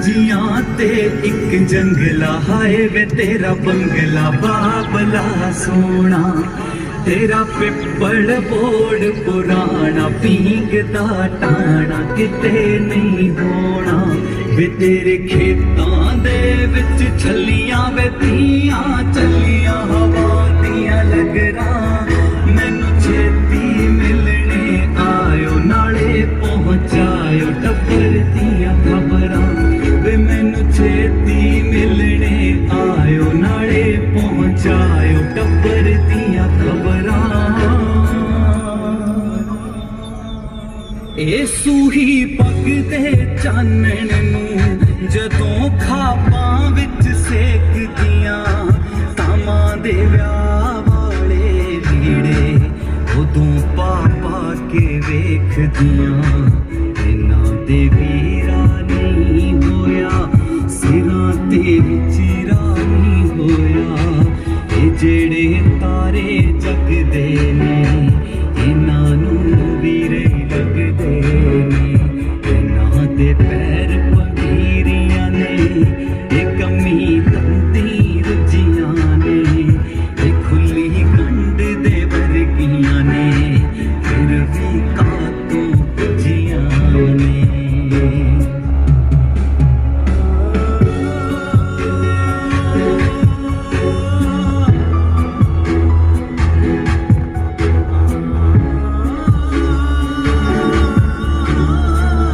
जियां ते एक जंगला हाय वे तेरा बंगला बाबला सोना तेरा पिपड़ बोड़ पुराना पींगदा टाणा किते नहीं होना वे तेरे खेतां दे विच छलियां वे धीआं चलियां हवा दियां लगरा मैनू छेती मिलने आयो नाले पहुंचायो टब्बर दियां खबरां वे मैनू छेती मिलने आयो नाले पहुंचायो टब्बर दियां खबरां ए सूही पग दे चानण